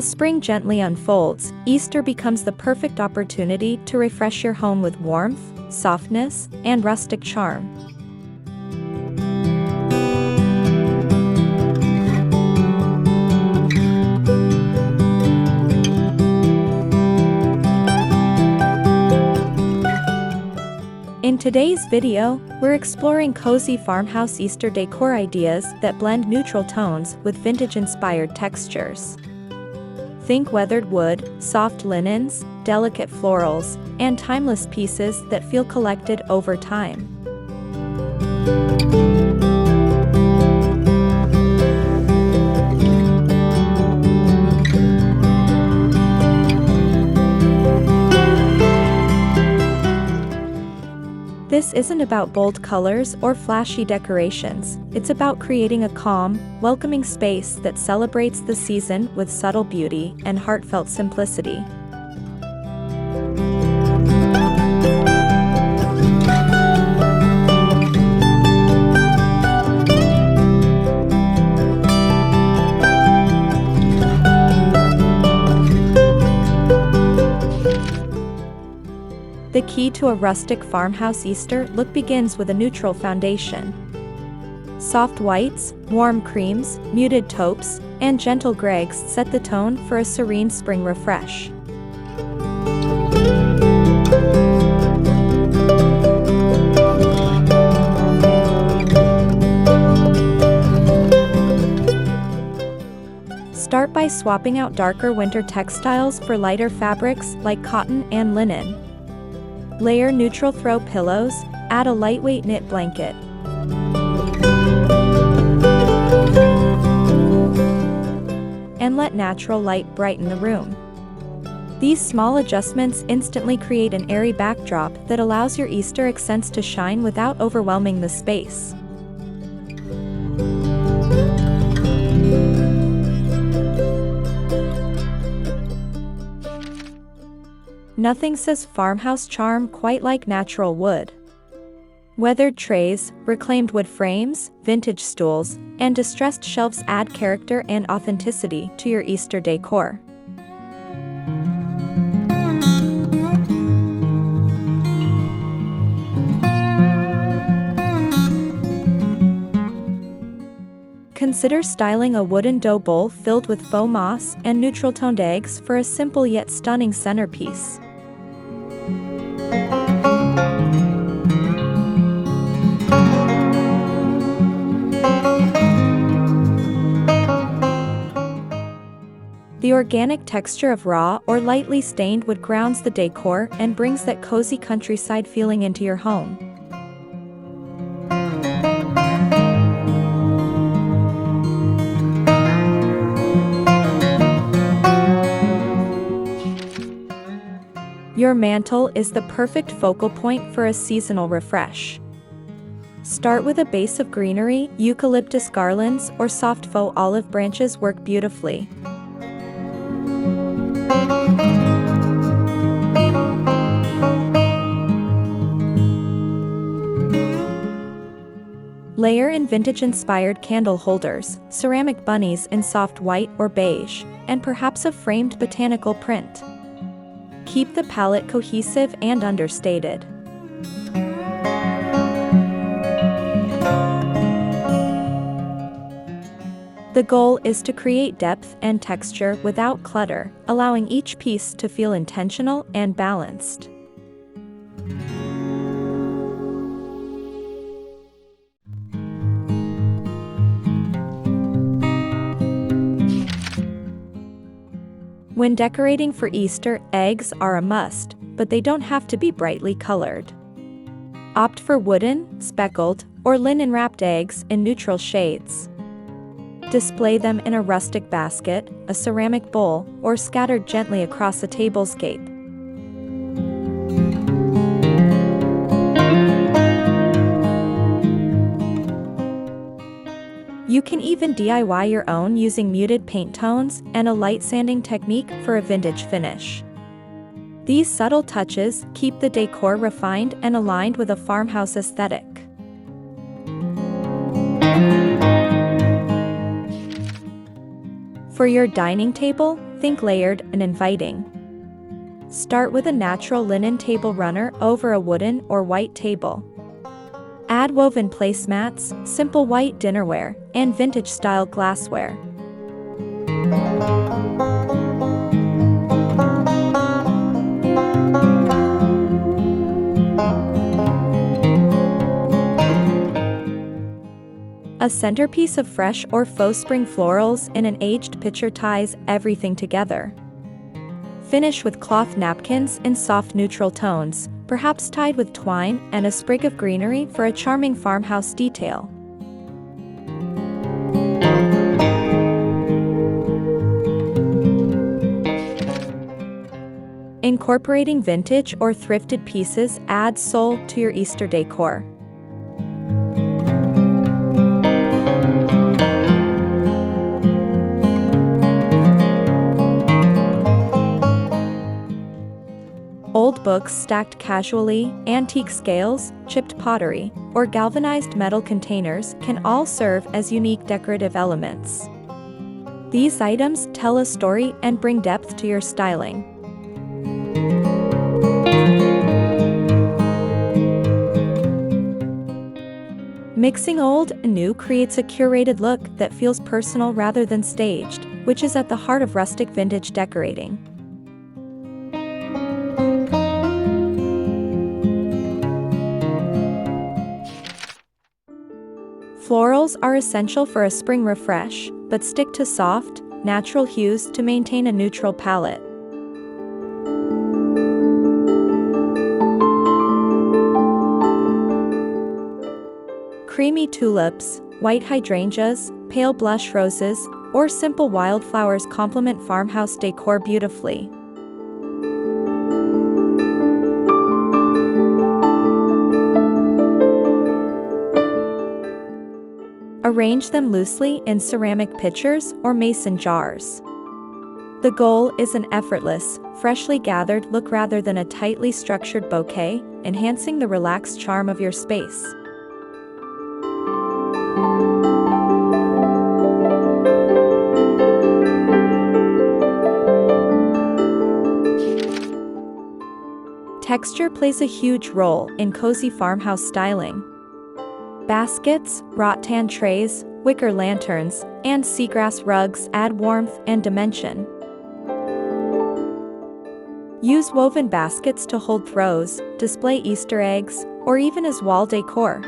As spring gently unfolds, Easter becomes the perfect opportunity to refresh your home with warmth, softness, and rustic charm. In today's video, we're exploring cozy farmhouse Easter decor ideas that blend neutral tones with vintage-inspired textures. Think weathered wood, soft linens, delicate florals, and timeless pieces that feel collected over time. This isn't about bold colors or flashy decorations, it's about creating a calm, welcoming space that celebrates the season with subtle beauty and heartfelt simplicity. The key to a rustic farmhouse Easter look begins with a neutral foundation. Soft whites, warm creams, muted taupes, and gentle greys set the tone for a serene spring refresh. Start by swapping out darker winter textiles for lighter fabrics like cotton and linen. Layer neutral throw pillows, add a lightweight knit blanket. And let natural light brighten the room. These small adjustments instantly create an airy backdrop that allows your Easter accents to shine without overwhelming the space. Nothing says farmhouse charm quite like natural wood. Weathered trays, reclaimed wood frames, vintage stools, and distressed shelves add character and authenticity to your Easter decor. Consider styling a wooden dough bowl filled with faux moss and neutral-toned eggs for a simple yet stunning centerpiece. The organic texture of raw or lightly stained wood grounds the decor and brings that cozy countryside feeling into your home. Your mantel is the perfect focal point for a seasonal refresh. Start with a base of greenery, eucalyptus garlands, or soft faux olive branches work beautifully. Layer in vintage-inspired candle holders, ceramic bunnies in soft white or beige, and perhaps a framed botanical print. Keep the palette cohesive and understated. The goal is to create depth and texture without clutter, allowing each piece to feel intentional and balanced. When decorating for Easter, eggs are a must, but they don't have to be brightly colored. Opt for wooden, speckled, or linen-wrapped eggs in neutral shades. Display them in a rustic basket, a ceramic bowl, or scattered gently across a tablescape. You can even DIY your own using muted paint tones and a light sanding technique for a vintage finish. These subtle touches keep the decor refined and aligned with a farmhouse aesthetic. For your dining table, Think layered and inviting. Start with a natural linen table runner over a wooden or white table. Add woven placemats, simple white dinnerware, and vintage-style glassware. A centerpiece of fresh or faux spring florals in an aged pitcher ties everything together. Finish with cloth napkins in soft neutral tones, perhaps tied with twine and a sprig of greenery for a charming farmhouse detail. Incorporating vintage or thrifted pieces adds soul to your Easter decor. Old books stacked casually, antique scales, chipped pottery, or galvanized metal containers can all serve as unique decorative elements. These items tell a story and bring depth to your styling. Mixing old and new creates a curated look that feels personal rather than staged, which is at the heart of rustic vintage decorating. Florals are essential for a spring refresh, but stick to soft, natural hues to maintain a neutral palette. Creamy tulips, white hydrangeas, pale blush roses, or simple wildflowers complement farmhouse decor beautifully. Arrange them loosely in ceramic pitchers or mason jars. The goal is an effortless, freshly gathered look rather than a tightly structured bouquet, enhancing the relaxed charm of your space. Texture plays a huge role in cozy farmhouse styling. Baskets, rattan trays, wicker lanterns, and seagrass rugs add warmth and dimension. Use woven baskets to hold throws, display Easter eggs, or even as wall decor.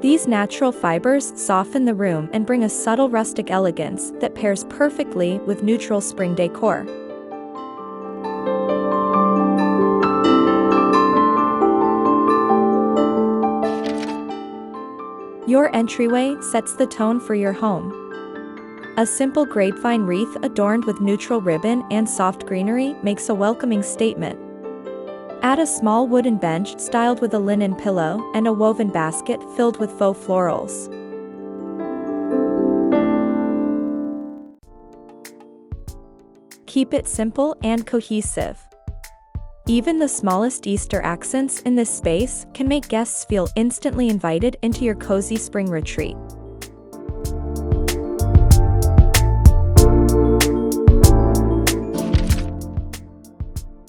These natural fibers soften the room and bring a subtle rustic elegance that pairs perfectly with neutral spring decor. Your entryway sets the tone for your home. A simple grapevine wreath adorned with neutral ribbon and soft greenery makes a welcoming statement. Add a small wooden bench styled with a linen pillow and a woven basket filled with faux florals. Keep it simple and cohesive. Even the smallest Easter accents in this space can make guests feel instantly invited into your cozy spring retreat.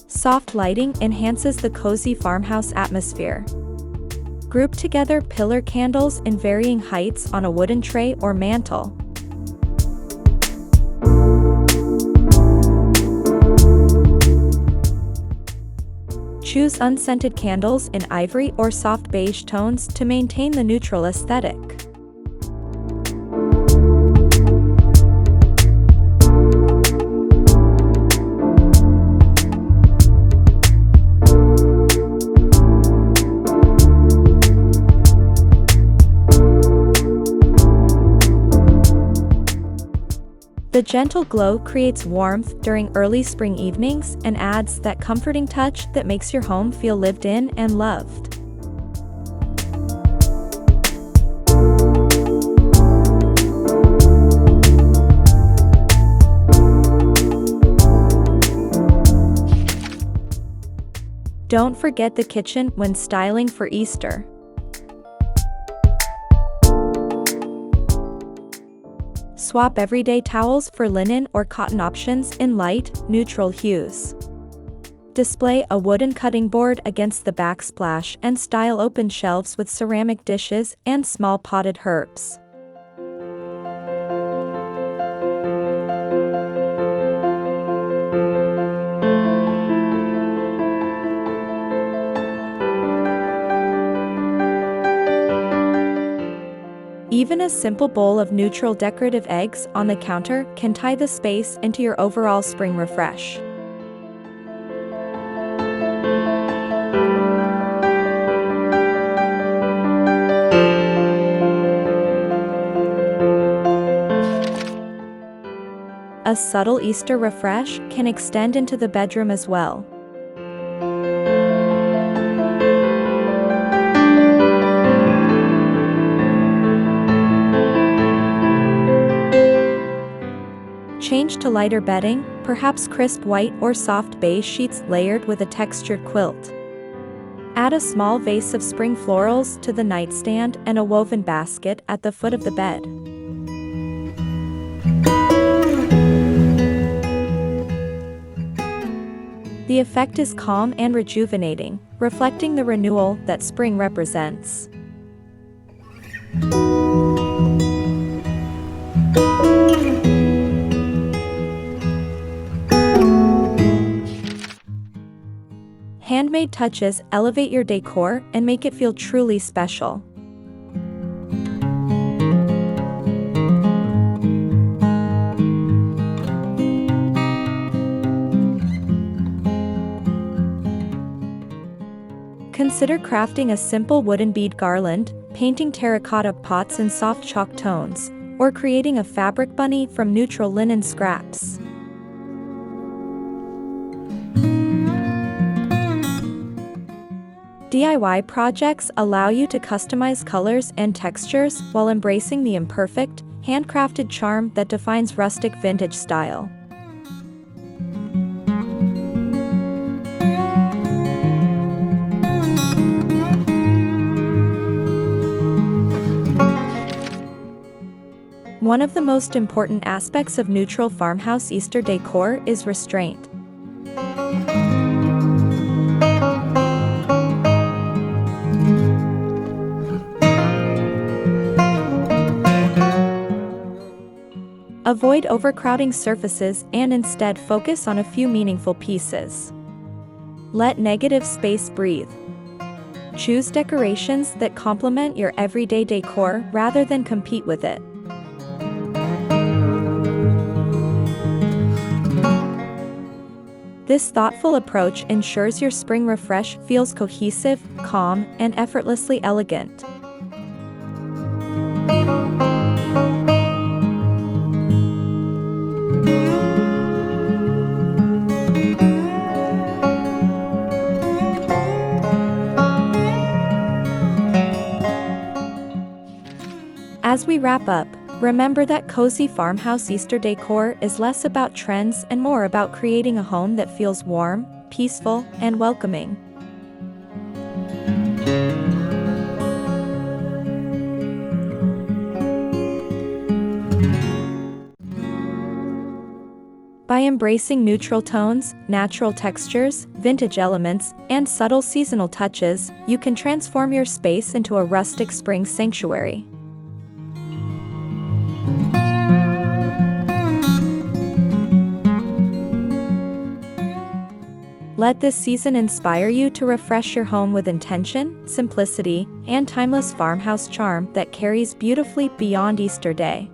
Soft lighting enhances the cozy farmhouse atmosphere. Group together pillar candles in varying heights on a wooden tray or mantel. Choose unscented candles in ivory or soft beige tones to maintain the neutral aesthetic. The gentle glow creates warmth during early spring evenings and adds that comforting touch that makes your home feel lived in and loved. Don't forget the kitchen when styling for Easter. Swap everyday towels for linen or cotton options in light, neutral hues. Display a wooden cutting board against the backsplash and style open shelves with ceramic dishes and small potted herbs. Even a simple bowl of neutral decorative eggs on the counter can tie the space into your overall spring refresh. A subtle Easter refresh can extend into the bedroom as well. Change to lighter bedding, perhaps crisp white or soft beige sheets layered with a textured quilt. Add a small vase of spring florals to the nightstand and a woven basket at the foot of the bed. The effect is calm and rejuvenating, reflecting the renewal that spring represents. Handmade touches elevate your decor and make it feel truly special. Consider crafting a simple wooden bead garland, painting terracotta pots in soft chalk tones, or creating a fabric bunny from neutral linen scraps. DIY projects allow you to customize colors and textures while embracing the imperfect, handcrafted charm that defines rustic vintage style. One of the most important aspects of neutral farmhouse Easter decor is restraint. Avoid overcrowding surfaces and instead focus on a few meaningful pieces. Let negative space breathe. Choose decorations that complement your everyday decor rather than compete with it. This thoughtful approach ensures your spring refresh feels cohesive, calm, and effortlessly elegant. As we wrap up, remember that cozy farmhouse Easter decor is less about trends and more about creating a home that feels warm, peaceful, and welcoming. By embracing neutral tones, natural textures, vintage elements, and subtle seasonal touches, you can transform your space into a rustic spring sanctuary. Let this season inspire you to refresh your home with intention, simplicity, and timeless farmhouse charm that carries beautifully beyond Easter Day.